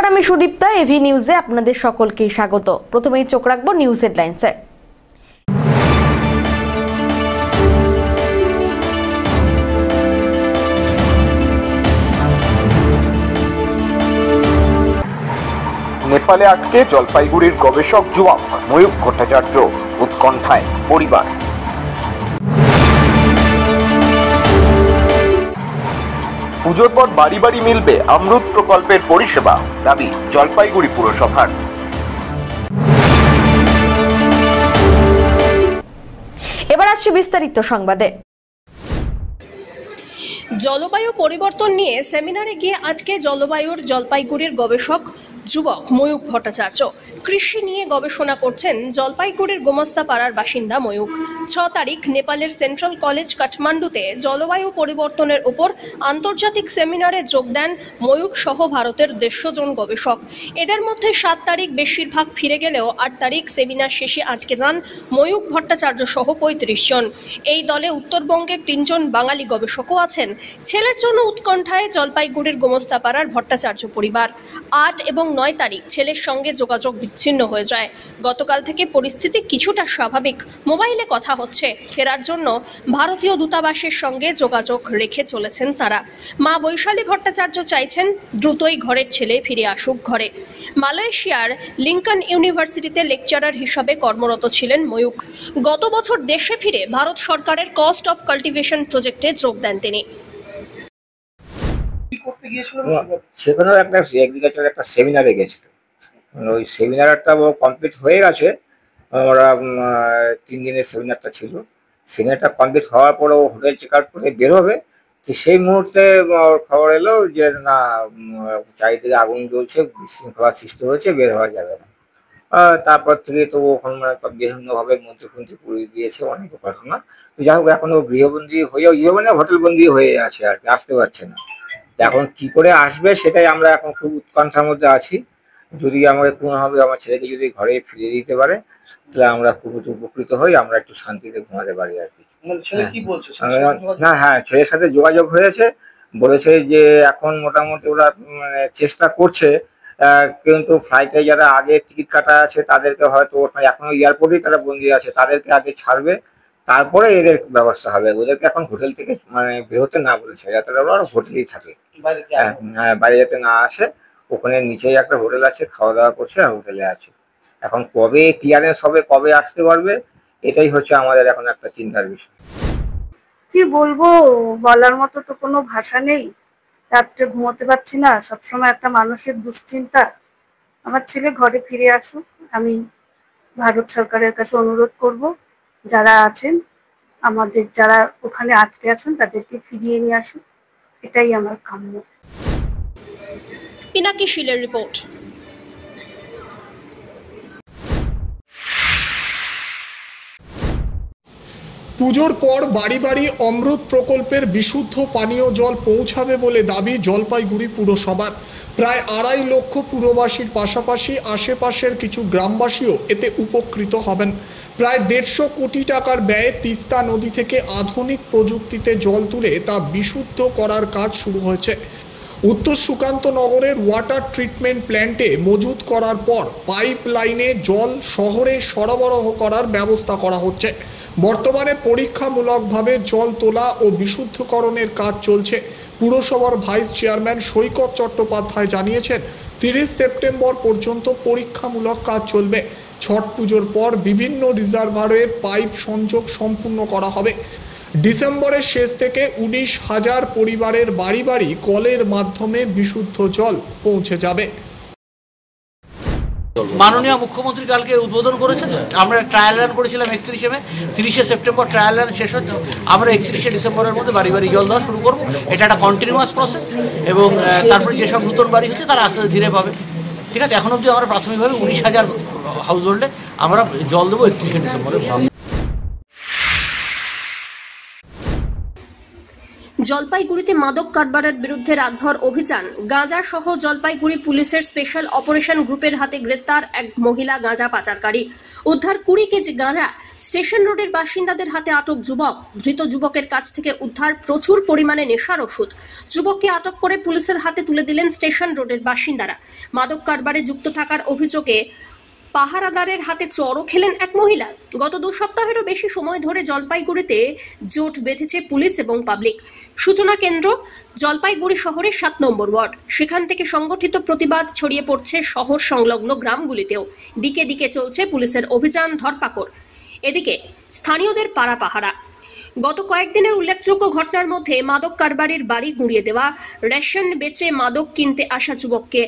নমস্কার, আমি সুদীপ্তা। এভি নিউজে আপনাদের সকলকে স্বাগত। প্রথমেই চোখ রাখবো নিউজ হেডলাইন্সে। নেপালে আটকে জলপাইগুড়ির গবেষক যুবক ময়ূক ভট্টাচার্য, উৎকণ্ঠায় পরিবার। পুজোর পর বাড়ি বাড়ি মিলবে অমৃত প্রকল্পের পরিষেবা, দাবি জলপাইগুড়ি পুরসভার। এবার আসছে বিস্তারিত সংবাদে। জলবায়ু পরিবর্তন নিয়ে সেমিনারে গিয়ে আটকে জলপাইগুড়ির গবেষক যুবক ময়ূক ভট্টাচার্য। কৃষি নিয়ে গবেষণা করছেন জলপাইগুড়ির গোমস্তাপাড়ার বাসিন্দা ময়ূক। 6 তারিখ নেপালের সেন্ট্রাল কলেজ কাঠমান্ডুতে জলবায়ু পরিবর্তনের উপর আন্তর্জাতিক সেমিনারে যোগ দেন ময়ূক সহ ভারতের 150 জন গবেষক। এদের মধ্যে 7 তারিখ বেশিরভাগ ফিরে গেলেও 8 তারিখ সেমিনার শেষে আটকে যান ময়ূক ভট্টাচার্য সহ 35 জন। এই দলে উত্তরবঙ্গের 3 জন বাঙালি গবেষকও আছেন। ছেলের জন্য উৎকণ্ঠায় জলপাইগুড়ির গোমস্তাপাড়ার ভট্টাচার্য পরিবার। 8 এবং 9 তারিখ ছেলের সঙ্গে যোগাযোগ বিচ্ছিন্ন হয়ে যায়। গতকাল থেকে পরিস্থিতি কিছুটা স্বাভাবিক, মোবাইলে কথা হচ্ছে। ফেরার জন্য ভারতীয় দূতাবাসের সঙ্গে যোগাযোগ রেখে চলেছেন তারা। মা বৈশালী ভট্টাচার্য চাইছেন দ্রুতই ঘরের ছেলে ফিরে আসুক ঘরে। মালয়েশিয়ার লিঙ্কন ইউনিভার্সিটিতে লেকচারার হিসাবে কর্মরত ছিলেন ময়ূক। গত বছর দেশে ফিরে ভারত সরকারের কস্ট অফ কাল্টিভেশন প্রজেক্টে যোগ দেন তিনি। সেখানেও একটা এগ্রিকালচার একটা সেমিনারে গেছিল। ওই সেমিনারটা কমপ্লিট হয়ে গেছে। আমরা 3 দিনের সেমিনারটা ছিল। সেমিনারটা কমপ্লিট হওয়ার পরে ও হোটেল চেক আউট করে বেরোবে, তো সেই মুহূর্তে খবর এলো যে না, চারিদিকে আগুন জ্বলছে, বিশৃঙ্খলা সৃষ্টি হয়েছে, বের হওয়া যাবে না। তারপর থেকে তো ওখানে বিভিন্নভাবে মন্ত্রী পুড়িয়ে দিয়েছে, অনেক ঘটনা। তো যাই হোক, এখনো গৃহবন্দী হয়েও হোটেলবন্দি হয়ে আছে আর কি, আসতে পারছে না। এখন কি করে আসবে সেটাই আমরা এখন খুব উৎকণ্ঠার মধ্যে আছি। যদি আমাকে কোনোভাবে আমার ছেলেকে যদি ঘরে ফিরিয়ে দিতে পারে তাহলে আমরা খুব উপকৃত হই, আমরা একটু শান্তিতে ঘুমাতে পারি আর কি। না, হ্যাঁ, ছেলের সাথে যোগাযোগ হয়েছে, বলেছে যে এখন মোটামুটি ওরা চেষ্টা করছে, কিন্তু ফ্লাইটে যারা আগে টিকিট কাটা আছে তাদেরকে হয়তো এখনো এয়ারপোর্টেই তারা বন্দি আছে, তাদেরকে আগে ছাড়বে, তারপরে এদের ব্যবস্থা হবে। ওদেরকে এখন হোটেল থেকে বেরোতে না বলেছে, যাতে ওরা হোটেলেই থাকে, বাইরে যাতে না আসে। ওখানে নিচেই একটা হোটেল আছে, খাওয়া দাওয়া করছে আর হোটেলে আছে। এখন কবে ক্লিয়ারেন্স হবে, কবে আসতে পারবে, এটাই হচ্ছে আমাদের এখন একটা চিন্তার বিষয়। কি বলবো, বলার মতো তো কোনো ভাষা নেই। রাত্রে ঘুমোতে পারছি না, সবসময় একটা মানুষের দুশ্চিন্তা। আমার ছেলে ঘরে ফিরে আসুক, আমি ভারত সরকারের কাছে অনুরোধ করব, যারা আছেন আমাদের, যারা ওখানে আটকে আছেন তাদেরকে ফিরিয়ে নিয়ে আসুক, এটাই আমার কাম্য। পিনাকি শিলের রিপোর্ট। পুজোর পর বাড়ি বাড়ি অমৃত প্রকল্পের বিশুদ্ধ পানীয় জল পৌঁছাবে বলে দাবি জলপাইগুড়ি পুরসভার। প্রায় 2.5 লক্ষ পুরবাসীর পাশাপাশি আশেপাশের কিছু গ্রামবাসীও এতে উপকৃত হবেন। প্রায় 150 কোটি টাকার ব্যয়ে তিস্তা নদী থেকে আধুনিক প্রযুক্তিতে জল তুলে তা বিশুদ্ধ করার কাজ শুরু হয়েছে। উত্তর সুকান্ত নগরের ওয়াটার ট্রিটমেন্ট প্ল্যান্টে মজুত করার পর পাইপ লাইনে জল শহরে সরবরাহ করার ব্যবস্থা করা হচ্ছে। বর্তমানে পরীক্ষামূলকভাবে জল তোলা ও বিশুদ্ধকরণের কাজ চলছে। পুরসভার ভাইস চেয়ারম্যান সৈকত চট্টোপাধ্যায় জানিয়েছেন, 30 সেপ্টেম্বর পর্যন্ত পরীক্ষামূলক কাজ চলবে। ছট পুজোর পর বিভিন্ন রিজার্ভারের পাইপ সংযোগ সম্পূর্ণ করা হবে। ডিসেম্বরের শেষ থেকে 19,000 পরিবারের বাড়ি বাড়ি কলের মাধ্যমে বিশুদ্ধ জল পৌঁছে যাবে। মাননীয় মুখ্যমন্ত্রী কালকে উদ্বোধন করেছেন। আমরা ট্রায়াল রান করেছিলাম 30 সেপ্টেম্বর ট্রায়াল রান শেষ হচ্ছে। আমরা 31 ডিসেম্বরের মধ্যে বাড়ি বাড়ি জল দেওয়া শুরু করবো। এটা একটা কন্টিনিউয়াস প্রসেস এবং তারপরে যেসব নতুন বাড়ি হচ্ছে তারা আস্তে আস্তে ধীরে পাবে। ঠিক আছে, এখন অবধি আমরা প্রাথমিকভাবে 19,000 হাউস হোল্ডে আমরা জল দেবো 31 ডিসেম্বরে। জলপাইগুড়িতে মাদক কারবারের বিরুদ্ধে রাতভর অভিযান। গাঁজা সহ জলপাইগুড়ি পুলিশের স্পেশাল অপারেশন গ্রুপের হাতে গ্রেপ্তার এক মহিলা গাঁজা পাচারকারী। উদ্ধার 20 কেজি গাঁজা। স্টেশন রোডের বাসিন্দাদের হাতে আটক যুবক। ধৃত যুবকের কাছ থেকে উদ্ধার প্রচুর পরিমাণে নেশার ওষুধ। যুবককে আটক করে পুলিশের হাতে তুলে দিলেন স্টেশন রোডের বাসিন্দারা। মাদক কারবারে যুক্ত থাকার অভিযোগে পাহারাদারের হাতে চড়ও খেলেন এক মহিলা। গত 2 সপ্তাহেরও বেশি সময় ধরে জলপাইগুড়িতে জোট বেঁধেছে পুলিশ এবং পাবলিক। সূচনা কেন্দ্র জলপাইগুড়ি শহরের 7 নম্বর ওয়ার্ড। সেখান থেকে সংগঠিত প্রতিবাদ ছড়িয়ে পড়ছে শহর সংলগ্ন গ্রামগুলিতেও। দিকে দিকে চলছে পুলিশের অভিযান, ধরপাকড়। এদিকে স্থানীয়দের পাড়া পাহারা। গত কয়েকদিনের উল্লেখযোগ্য ঘটনার মধ্যে মাদক কারবারির বাড়ি গুঁড়িয়ে দেওয়া, রেশন বেচে মাদক কিনতে আসা যুবককে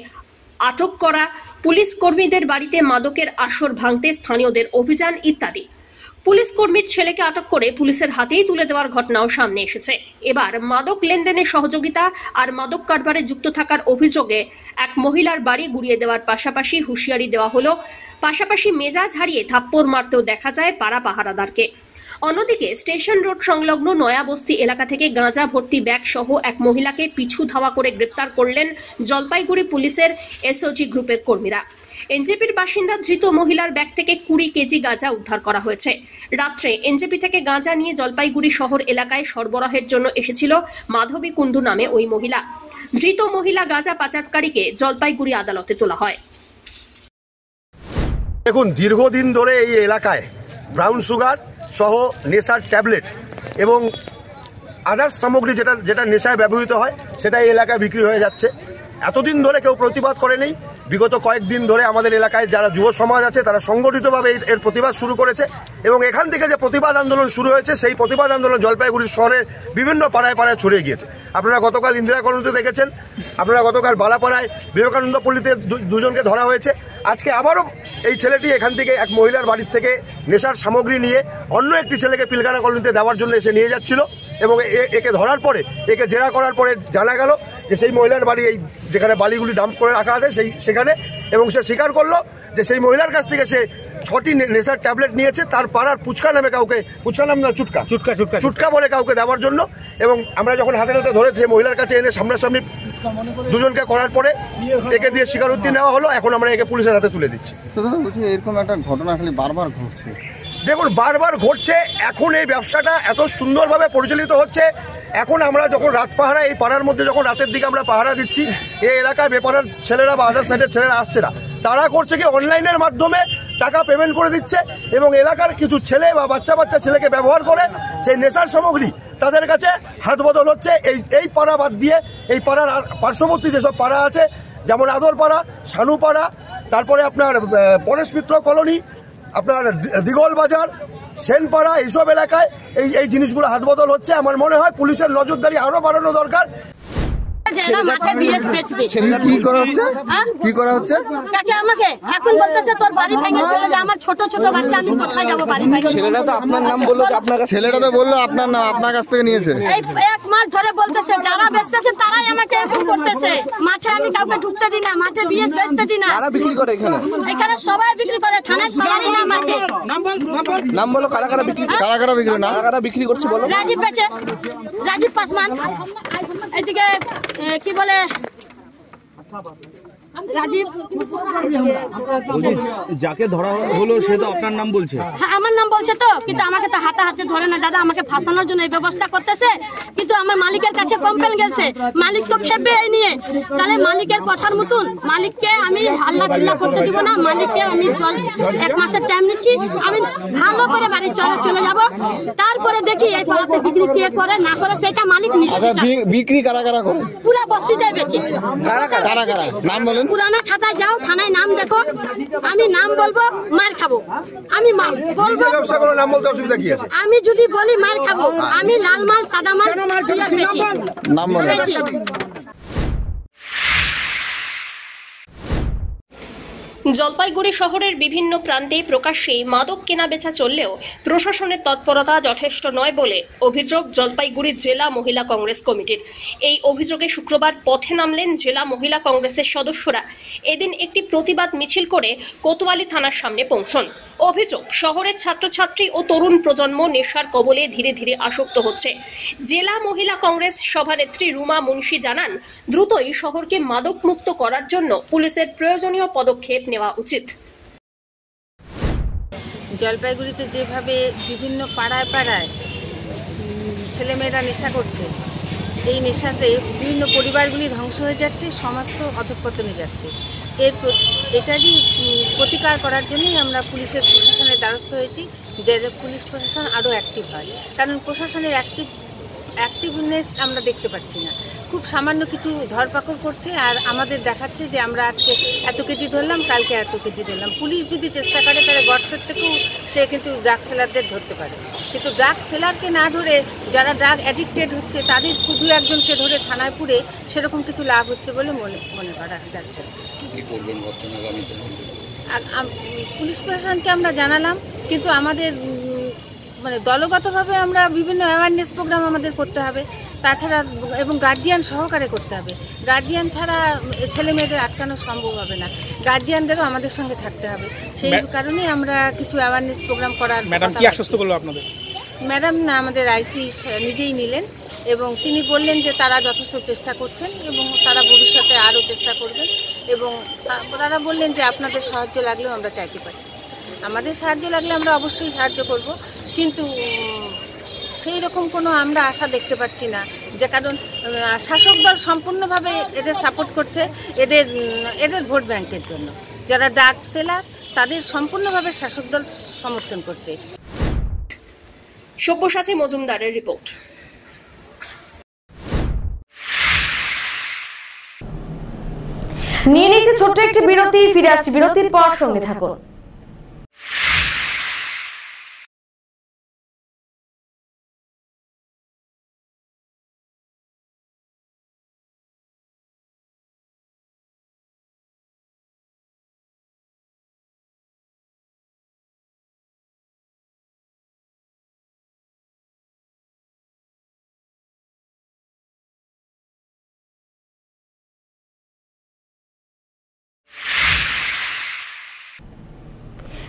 আটক করা, পুলিশ কর্মীদের বাড়িতে মাদকের আসর ভাঙতে স্থানীয়দের অভিযান ইত্যাদি। পুলিশ কর্মীর ছেলেকে আটক করে পুলিশের হাতেই তুলে দেওয়ার ঘটনাও সামনে এসেছে। এবার মাদক লেনদেনে সহযোগিতা আর মাদক কারবারে যুক্ত থাকার অভিযোগে এক মহিলার বাড়ি গুঁড়িয়ে দেওয়ার পাশাপাশি হুঁশিয়ারি দেওয়া হলো। পাশাপাশি মেজাজ হারিয়ে থাপ্পড় মারতেও দেখা যায় পাড়া পাহারাদারকে। অন্যদিকে স্টেশন রোড সংলগ্ন নয়াবস্তি এলাকা থেকে গাঁজা ভর্তি ব্যাগ সহ এক মহিলাকে পিছু ধাওয়া করে গ্রেপ্তার করলেন জলপাইগুড়ি পুলিশের এসওজি গ্রুপের কর্মীরা। এনজেপির বাসিন্দা ধৃত মহিলার ব্যাগ থেকে 20 কেজি গাঁজা উদ্ধার করা হয়েছে। রাত্রে এনজেপি থেকে গাঁজা নিয়ে জলপাইগুড়ি শহর এলাকায় সরবরাহের জন্য এসেছিল মাধবী কুণ্ডু নামে ওই মহিলা। ধৃত মহিলা গাঁজা পাচারকারীকে জলপাইগুড়ি আদালতে তোলা হয়। দেখুন, দীর্ঘদিন ধরে এই এলাকায় ব্রাউন সুগার সহ নেশার ট্যাবলেট এবং আদার্স সামগ্রী যেটা নেশায় ব্যবহৃত হয় সেটা এই এলাকায় বিক্রি হয়ে যাচ্ছে। এতদিন ধরে কেউ প্রতিবাদ করেনি। বিগত কয়েকদিন ধরে আমাদের এলাকায় যারা যুব সমাজ আছে তারা সংগঠিতভাবে এর প্রতিবাদ শুরু করেছে এবং এখান থেকে যে প্রতিবাদ আন্দোলন শুরু হয়েছে সেই প্রতিবাদ আন্দোলন জলপাইগুড়ি শহরের বিভিন্ন পাড়ায় পাড়ায় ছড়িয়ে গিয়েছে। আপনারা গতকাল ইন্দিরা কলোনিতে দেখেছেন, আপনারা গতকাল বালাপাড়ায় বিবেকানন্দ পল্লীতে দুজনকে ধরা হয়েছে। আজকে আবারও এই ছেলেটি এখান থেকে এক মহিলার বাড়ির থেকে নেশার সামগ্রী নিয়ে অন্য একটি ছেলেকে পিলখানা কলোনিতে দেওয়ার জন্য এসে নিয়ে যাচ্ছিল এবং একে ধরার পরে, একে জেরা করার পরে জানা গেল যে সেই মহিলার বাড়ি এই যেখানে বালিগুলি ডাম্প করে রাখা আছে সেখানে, এবং সে স্বীকার করলো যে সেই মহিলার কাছ থেকে সে 6টি নেশার ট্যাবলেট নিয়েছে তার পাড়ার পুচকা নামে কাউকে, পুচকা নাম না চুটকা বলে কাউকে দেওয়ার জন্য। এবং আমরা যখন হাতে হাতে ধরে সেই মহিলার কাছে এনে সামনাসামনি দুজনকে করার পরে একে দিয়ে স্বীকারোক্তি নেওয়া হলো। এখন আমরা একে পুলিশের হাতে তুলে দিচ্ছি। এরকম একটা ঘটনা খালি বারবার ঘটছে। দেখুন, বারবার ঘটছে। এখন এই ব্যবসাটা এত সুন্দরভাবে পরিচালিত হচ্ছে। এখন আমরা যখন রাত পাহারা, এই পাড়ার মধ্যে যখন রাতের দিকে আমরা পাহারা দিচ্ছি, এই এলাকায় বেপাড়ার ছেলেরা বা আদার সাইডের ছেলেরা আসছে না, তারা করছে কি অনলাইনের মাধ্যমে টাকা পেমেন্ট করে দিচ্ছে এবং এলাকার কিছু ছেলে বা বাচ্চা ছেলেকে ব্যবহার করে সেই নেশার সামগ্রী তাদের কাছে হাত বদল হচ্ছে। এই পাড়া বাদ দিয়ে এই পাড়ার পার্শ্ববর্তী যেসব পাড়া আছে, যেমন আদরপাড়া, শানুপাড়া, তারপরে আপনার পরেশ মিত্র কলোনি, আপনার দিগল বাজার, সেনপাড়া, এইসব এলাকায় এই জিনিসগুলো হাত বদল হচ্ছে। আমার মনে হয় পুলিশের নজরদারি আরো বাড়ানো দরকার। কি করা হচ্ছে? কি করা হচ্ছে? আমাকে এখন বলতেছে তোর বাড়ি ভেঙে চলে যা, আমার ছোট ছোট বাচ্চা, আমি কোথায় যাবো বাড়ি ভেঙে? ছেলেরা তো আপনার নাম বললো, ছেলেরা তো বললো আপনার নাম, আপনার কাছ থেকে নিয়েছে। এই 1 মাস ধরে বলতেছে, যারা বেচতেছে তারাই আমাকে এরকম করতেছে। মাঠে আমি কাউকে ঢুকতে দিই না, মাঠে বিয়ে বেচতে দিই না। কারা বিক্রি করে এখানে? এখানে সবাই বিক্রি করে, থানায় সবারই নাম আছে। নাম বলো, কারা কারা বিক্রি না? কারা বিক্রি করছে বলো? রাজীব বেচে, রাজীব পাসওয়ান। এদিকে কি বলে রাজীব, যাকে ধরা হলো সে তো আপনার নাম বলছে। হ্যাঁ, আমার নাম বলছে তো, কিন্তু আমাকে তো হাতে ধরে না দাদা, আমাকে ফাঁসানোর জন্য এই ব্যবস্থা করতেছে। কিন্তু আমার মালিকের কাছে কমপ্লেন গেছে, মালিক তো খেপবে এই নিয়ে। তাহলে মালিকের কথার মতন মালিককে আমি হাল্লা চিল্লা করতে দিব না। মালিককে আমি 1 মাসের টাইম নিচ্ছি, আমি ভালো করে বাড়ি চলে যাব। তারপরে দেখি এই পাড়াতে বিক্রি কে করে না করে সেটা মালিক নিজে। বিক্রি কারা কারা করে? পুরো বস্তিতে বেচে। কারা নাম বলেন? পুরানা খাতায় যাও, থানায় নাম দেখো। আমি নাম বলবো, মার খাবো। আমি বলবো নাম বলতে অসুবিধা কি আছে? আমি যদি বলি মার খাবো। আমি লাল মাল সাদা মাল বেচি। নাম বলেন। জলপাইগুড়ি শহরের বিভিন্ন প্রান্তে প্রকাশ্যেই মাদক কেনা বেচা চললেও প্রশাসনের তৎপরতা যথেষ্ট নয় বলে অভিযোগ জলপাইগুড়ি জেলা মহিলা কংগ্রেস কমিটির। এই অভিযোগে শুক্রবার পথে নামলেন জেলা মহিলা কংগ্রেসের সদস্যরা। এদিন একটি প্রতিবাদ মিছিল করে কোতোয়ালি থানার সামনে পৌঁছন। অভিযোগ, শহরের ছাত্রছাত্রী ও তরুণ প্রজন্ম নেশার কবলে ধীরে ধীরে আসক্ত হচ্ছে। জেলা মহিলা কংগ্রেস সভানেত্রী রুমা মুন্সি জানান, দ্রুতই শহরকে মাদক মুক্ত করার জন্য পুলিশের প্রয়োজনীয় পদক্ষেপ নেওয়া উচিত। জলপাইগুড়িতে যেভাবে বিভিন্ন পাড়ায় পাড়ায় ছেলেমেয়েরা নেশা করছে, এই নেশাতে বিভিন্ন পরিবারগুলি ধ্বংস হয়ে যাচ্ছে, সমাজ তো অধঃপতনে যাচ্ছে। এটারই প্রতিকার করার জন্যই আমরা পুলিশের প্রশাসনের দ্বারস্থ হয়েছি, যে পুলিশ প্রশাসন আরও অ্যাক্টিভ হয়। কারণ প্রশাসনের অ্যাক্টিভনেস আমরা দেখতে পাচ্ছি না, খুব সামান্য কিছু ধরপাকড় করছে আর আমাদের দেখাচ্ছে যে আমরা আজকে এত কেজি ধরলাম, কালকে এত কেজি ধরলাম। পুলিশ যদি চেষ্টা করে তাহলে গডসের থেকেও সে কিন্তু ড্রাগ সেলারদের ধরতে পারে, কিন্তু ড্রাগ সেলারকে না ধরে যারা ড্রাগ অ্যাডিক্টেড হচ্ছে তাদের দু একজনকে ধরে থানায় পুরে সেরকম কিছু লাভ হচ্ছে বলে মনে করা যাচ্ছে। আর পুলিশ প্রশাসনকে আমরা জানালাম, কিন্তু আমাদের দলগতভাবে আমরা বিভিন্ন অ্যাওয়ারনেস প্রোগ্রাম আমাদের করতে হবে, তাছাড়া এবং গার্জিয়ান সহকারে করতে হবে। গার্জিয়ান ছাড়া ছেলে মেয়েদের আটকানো সম্ভব হবে না, গার্জিয়ানদেরও আমাদের সঙ্গে থাকতে হবে। সেই কারণেই আমরা কিছু অ্যাওয়ারনেস প্রোগ্রাম করার। ম্যাডাম কি আশ্বস্ত করলো আপনাদের? ম্যাডাম না, আমাদের আইসি নিজেই নিলেন এবং তিনি বললেন যে তারা যথেষ্ট চেষ্টা করছেন এবং তারা ভবিষ্যতে আরও চেষ্টা করবেন, এবং তারা বললেন যে আপনাদের সাহায্য লাগলেও আমরা চাইতে পারি। আমাদের সাহায্য লাগলে আমরা অবশ্যই সাহায্য করব, কিন্তু সেই রকম কোনো আমরা আশা দেখতে পাচ্ছি না, যে কারণ শাসক দল সম্পূর্ণভাবে এদের সাপোর্ট করছে, এদের ভোট ব্যাংকের জন্য। যারা ড্রাগ সেলার তাদের সম্পূর্ণভাবে শাসক দল সমর্থন করছে। সব্যসাচী মজুমদারের রিপোর্ট। নিয়ে নিচ্ছে ছোট্ট একটি বিরতি, ফিরে আসছি বিরতির পর, সঙ্গে থাকুন।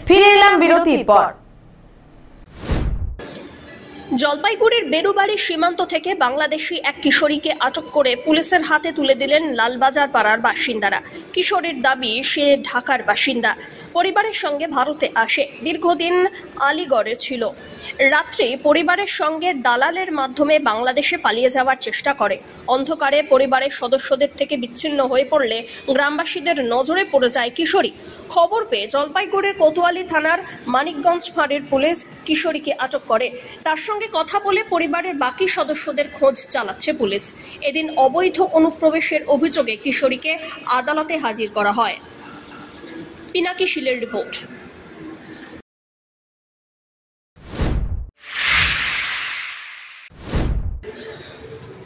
ফিরে এলাম বিরতির পর। জলপাইগুড়ির বেরুবাড়ি সীমান্ত থেকে বাংলাদেশি এক কিশোরীকে আটক করে পুলিশের হাতে তুলে দিলেন লালবাজার পাড়ার বাসিন্দারা। কিশোরীর দাবি সে ঢাকার বাসিন্দা, পরিবারের সঙ্গে ভারতে আসে, দীর্ঘদিন আলিগড়ে ছিল। রাত্রি পরিবারের সঙ্গে দালালের মাধ্যমে বাংলাদেশে পালিয়ে যাওয়ার চেষ্টা করে। অন্ধকারে পরিবারের সদস্যদের থেকে বিচ্ছিন্ন হয়ে পড়লে গ্রামবাসীদের নজরে পড়ে যায় কিশোরী। খবর পেয়ে জলপাইগুড়ির কোতোয়ালি থানার মানিকগঞ্জ ফাঁড়ির পুলিশ কিশোরীকে আটক করে। তার সঙ্গে কথা বলে পরিবারের বাকি সদস্যদের খোঁজ চালাচ্ছে পুলিশ। এদিন অবৈধ অনুপ্রবেশের অভিযোগে কিশোরীকে আদালতে হাজির করা হয়। পিনাকি শীলের রিপোর্ট।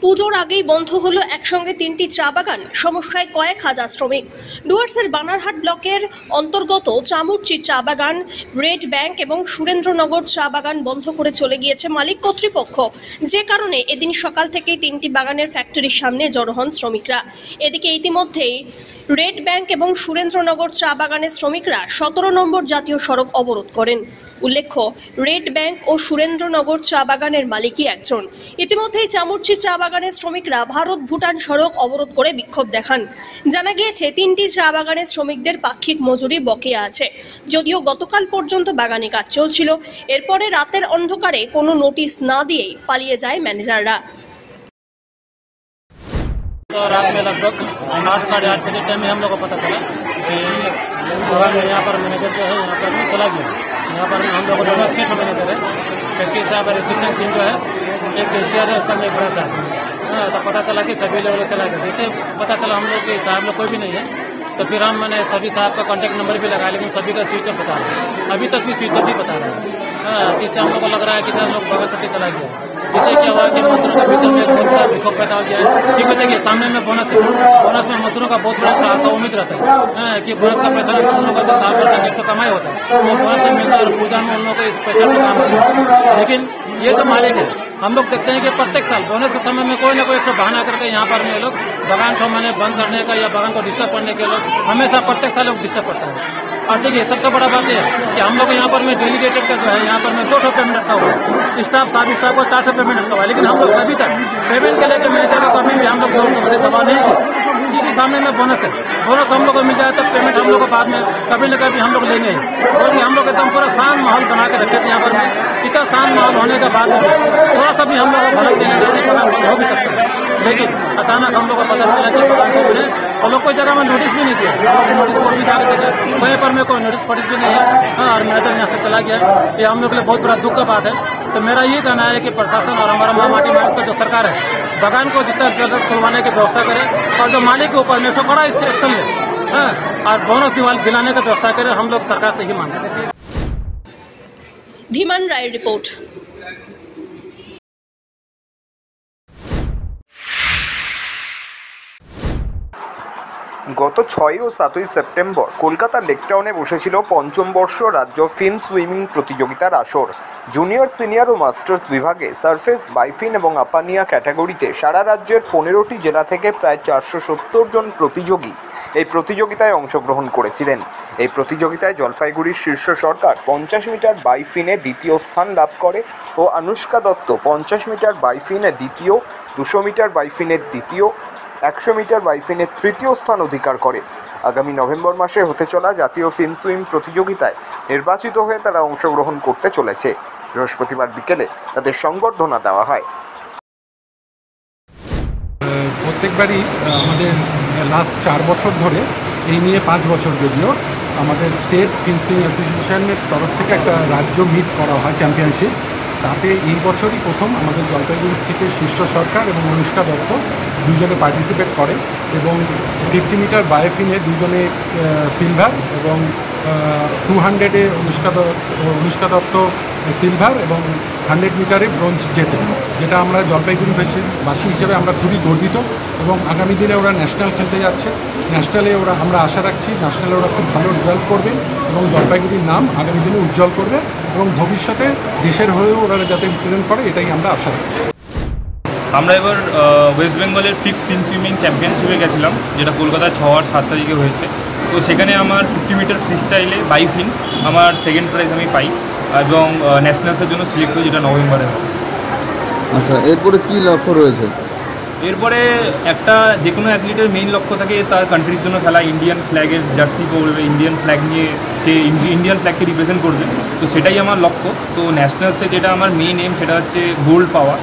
পুজোর আগেই বন্ধ হলো একসঙ্গে 3টি চা বাগান, সমস্যায় কয়েক হাজার শ্রমিক। ডুয়ার্সের বানারহাট ব্লকের অন্তর্গত চামুরচি চা বাগান, রেড ব্যাংক এবং সুরেন্দ্রনগর চা বাগান বন্ধ করে চলে গিয়েছে মালিক কর্তৃপক্ষ, যে কারণে এদিন সকাল থেকেই 3টি বাগানের ফ্যাক্টরির সামনে জড়ো হন শ্রমিকরা। এদিকে ইতিমধ্যেই রেড ব্যাংক এবং সুরেন্দ্রনগর চা বাগানের শ্রমিকরা 17 নম্বর জাতীয় সড়ক অবরোধ করেন। উল্লেখ্য, রেড ব্যাংক ও সুরেন্দ্রনগর চা বাগানের মালিকই একজন। ইতিমধ্যেই চামুরচি চা বাগানের শ্রমিকরা ভারত ভুটান সড়ক অবরোধ করে বিক্ষোভ দেখান। জানা গিয়েছে 3টি চা বাগানের শ্রমিকদের পাক্ষিক মজুরি বকেয়া আছে, যদিও গতকাল পর্যন্ত বাগানে কাজ চলছিল। এরপরে রাতের অন্ধকারে কোনো নোটিশ না দিয়েই পালিয়ে যায় ম্যানেজাররা। तो रात में लगभग 8 साढ़े 8 बजे टाइम में हम लोग को पता चला कि यहाँ पर मैनेजर जो है यहाँ पर चला गया। यहाँ पर हम लोग को 6 मैनेजर है, फैक्ट्री साहब रिसेप्शन टीम जो है, एक कैशियर है, उसका में बड़ा साहब। तो पता चला कि सभी लोग चला गया। जैसे पता चला हम लोग कि साहब लोग कोई भी नहीं है, तो फिर हम मैंने सभी साहब का कॉन्टैक्ट नंबर भी लगाया, लेकिन सभी का स्विच ऑफ बता रहा है, अभी तक भी स्विच ऑफ ही बता रहा है। जिससे हम लोग को लग रहा है कि शायद लोग बाबा छोटे चला गया। जिससे क्या हुआ कि मजदूरों का भीतर में विक्षोभ पैदा हो गया है। क्योंकि देखिए सामने में बोनस है, बोनस में मजदूरों का बहुत बड़ा आशा उम्मीद रहता है कि बोनस का पैसा उन लोगों का साल भर का एक तो कमाई होता है, वो बोनस से मिलता है और पूजा में उन लोगों को इस पैसा का काम होता है। लेकिन ये तो मालिक है, हम लोग देखते हैं कि प्रत्येक साल बोनस के समय में कोई ना कोई एक बहाना करके यहाँ पर ये लोग बागान को मैंने बंद करने का या बागान को डिस्टर्ब करने के लोग हमेशा प्रत्येक साल लोग डिस्टर्ब करता है। और देखिए सबसे बड़ा बात है कि हम लोग यहाँ पर में डेलीगेटेड का जो है यहाँ पर में 2 पेमेंट रखा हुआ है, स्टाफ स्टाफ को 4 पेमेंट रखा हुआ है, लेकिन हम लोग अभी तक पेमेंट के लेकर मैनेजर का कमी भी हम लोग दबाव नहीं किया, क्योंकि सामने में बोनस है, बोनस हम लोग को मिल जाए तब पेमेंट हम लोग को बाद में कभी न कभी हम लोग लेंगे, क्योंकि हम लोग एकदम पूरा शांत माहौल बना के रखे थे यहाँ पर में। इतना शांत माहौल होने के बाद में थोड़ा सा भी हम लोग को भड़क देने का पता बंद हो भी सकता है, लेकिन अचानक हम लोग को पता चला कि पता को मिले और लोग कोई जगह में नोटिस भी नहीं दिया, नोटिस बोर्ड भी जाकर देखे वहीं पर में कोई नोटिस भी नहीं है। हाँ, और मैनेजर यहाँ से चला गया, ये हम लोग के लिए बहुत बड़ा दुख का बात है। तो मेरा ये कहना है कि प्रशासन और हमारा माटी मार्ग का जो सरकार है बगान को जितना जल्द खुलवाने की व्यवस्था करे और जो मालिक के ऊपर में तो बड़ा इसके एक्शन ले, और बोनस दिलाने की व्यवस्था करे, हम लोग सरकार से ही मांगते हैं। धीमान राय रिपोर्ट। গত 6 ও 7 সেপ্টেম্বর কলকাতার লেকটাউনে বসেছিল পঞ্চম বর্ষ রাজ্য ফিন সুইমিং প্রতিযোগিতার আসর। জুনিয়র, সিনিয়র ও মাস্টার্স বিভাগে সারফেস, বাইফিন এবং আপানিয়া ক্যাটাগরিতে সারা রাজ্যের 15টি জেলা থেকে প্রায় 470 জন প্রতিযোগী এই প্রতিযোগিতায় অংশগ্রহণ করেছিলেন। এই প্রতিযোগিতায় জলপাইগুড়ির শীর্ষ সরকার 50 মিটার বাইফিনে দ্বিতীয় স্থান লাভ করে ও অনুষ্কা দত্ত 50 মিটার বাইফিনে দ্বিতীয়, 200 মিটার বাইফিনের দ্বিতীয়, 100 মিটার বাইফিনের তৃতীয় স্থান অধিকার করে। আগামী নভেম্বর মাসে হতে চলা জাতীয় ফিন সুইম প্রতিযোগিতায় নির্বাচিত হয়ে তারা অংশগ্রহণ করতে চলেছে। বৃহস্পতিবার বিকেলে তাদের সংবর্ধনা দেওয়া হয়। প্রত্যেকবারই আমাদের লাস্ট 4 বছর ধরে এই নিয়ে 5 বছর যদিও আমাদের স্টেট ফিন সুইং অ্যাসোসিয়েশনের তরফ থেকে একটা রাজ্য মিট করা হয়, চ্যাম্পিয়নশিপ। তাতে এই বছরই প্রথম আমাদের জলপাইগুড়ি থেকে শীর্ষ সরকার এবং অনুষ্কা দত্ত দুজনে পার্টিসিপেট করে এবং 50 মিটার বায়োফিনে দুজনে সিলভার এবং 200-এ অনুষ্কা দত্ত সিলভার এবং 100 মিটারে ব্রোঞ্জ জেতে, যেটা আমরা জলপাইগুড়িবাসী হিসেবে আমরা খুবই গর্বিত। এবং আগামী দিনে ওরা ন্যাশনাল খেলতে যাচ্ছে, ন্যাশনালে আমরা আশা রাখছি ন্যাশনালে ওরা খুব ভালো রেজাল্ট করবে এবং জলপাইগুড়ির নাম আগামী দিনে উজ্জ্বল করবে এবং ভবিষ্যতে দেশের হয়েও ওরা যাতে রিপ্রেজেন্ট করে এটাই আমরা আশা রাখছি। আমরা এবার ওয়েস্ট বেঙ্গলের ফিক্সড ফিন সুইমিং চ্যাম্পিয়নশিপে গেছিলাম, যেটা কলকাতায় 6 আর 7 তারিখে হয়েছে। তো সেখানে আমার 50 মিটার ফ্রি স্টাইলে বাইফিন আমার সেকেন্ড প্রাইজ আমি পাই এবং ন্যাশনালসের জন্য সিলেক্ট হই, যেটা নভেম্বরে হয়। আচ্ছা, এরপরে কী লক্ষ্য রয়েছে? এরপরে একটা যে কোনো অ্যাথলিটের মেইন লক্ষ্য থাকে তার কান্ট্রির জন্য খেলা, ইন্ডিয়ান ফ্ল্যাগের জার্সি পরবে, ইন্ডিয়ান ফ্ল্যাগ নিয়ে সে ইন্ডিয়ান ফ্ল্যাগকে রিপ্রেজেন্ট করবে। তো সেটাই আমার লক্ষ্য। তো ন্যাশনালসে যেটা আমার মেইন এম সেটা হচ্ছে গোল্ড পাওয়া,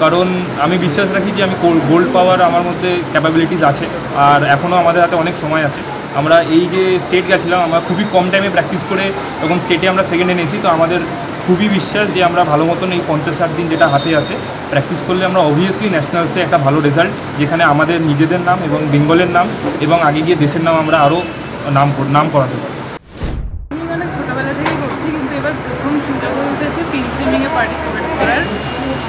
কারণ আমি বিশ্বাস রাখি যে আমি গোল্ড পাওয়ার আমার মধ্যে ক্যাপাবিলিটিস আছে আর এখনও আমাদের হাতে অনেক সময় আছে। আমরা এই যে স্টেট গেছিলাম আমরা খুবই কম টাইমে প্র্যাকটিস করে তখন স্টেটে আমরা সেকেন্ড এনেছি। তো আমাদের খুবই বিশ্বাস যে আমরা ভালো মতন এই 50-60 দিন যেটা হাতে আছে প্র্যাকটিস করলে আমরা অবভিয়াসলি ন্যাশনালসে একটা ভালো রেজাল্ট, যেখানে আমাদের নিজেদের নাম এবং বেঙ্গলের নাম এবং আগে গিয়ে দেশের নাম আমরা আরও নাম করাতে পারি। আমি অনেক ছোটোবেলা থেকে করছি, কিন্তু এবার প্রথম সুযোগ হয়েছে ফিন সুইমিংয়ে পার্টিসিপেট করার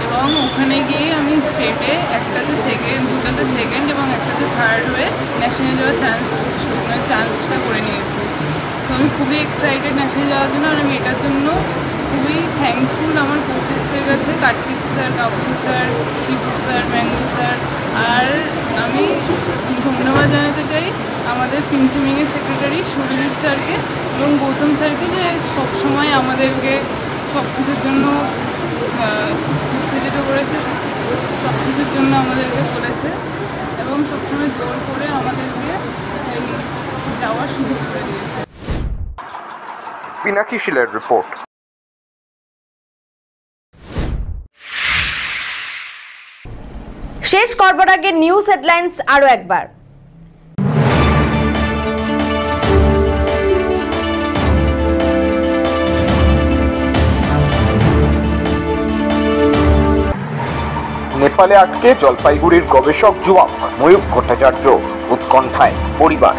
এবং ওখানে গিয়ে আমি স্টেটে একটাতে সেকেন্ড, দুটাতে সেকেন্ড এবং একটাতে থার্ড হয়ে ন্যাশনালে যাওয়ার চান্সটা করে নিয়েছি। তো আমি খুবই এক্সাইটেড ন্যাশনালে যাওয়ার জন্য, আর আমি এটার জন্য খুবই থ্যাঙ্কফুল আমার কোচেসদের কাছে, Kartik sir, Kapoor sir, Shibu sir, Mango sir. আর আমি ধন্যবাদ জানাতে চাই আমাদের ফিন সুইমিংয়ের সেক্রেটারি সুরজিৎ স্যারকে এবং গৌতম স্যারকে, যে সবসময় আমাদেরকে সব কিছুর জন্য উত্তেজিত করেছে, সব কিছুর জন্য আমাদেরকে বলেছে এবং সবসময় জোর করে আমাদেরকে এই যাওয়ার সুযোগ করে দিয়েছে। পিনাকি শিলের রিপোর্ট। শেষ করবার আগে নিউজ হেডলাইন্স আরো একবার। নেপালে আটকে জলপাইগুড়ির গবেষক যুবক ময়ূক ভট্টাচার্য, উৎকণ্ঠায় পরিবার।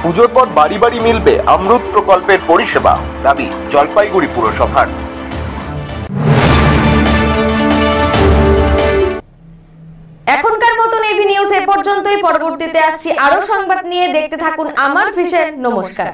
পুজোর পর বাড়ি বাড়ি মিলবে অমৃত প্রকল্পের পরিষেবা, দাবি জলপাইগুড়ি পুরসভার। এখনকার মতন এভি নিউজ এ পর্যন্তই। পরবর্তীতে আসছি আরো সংবাদ নিয়ে, দেখতে থাকুন আমার ভিশন। নমস্কার।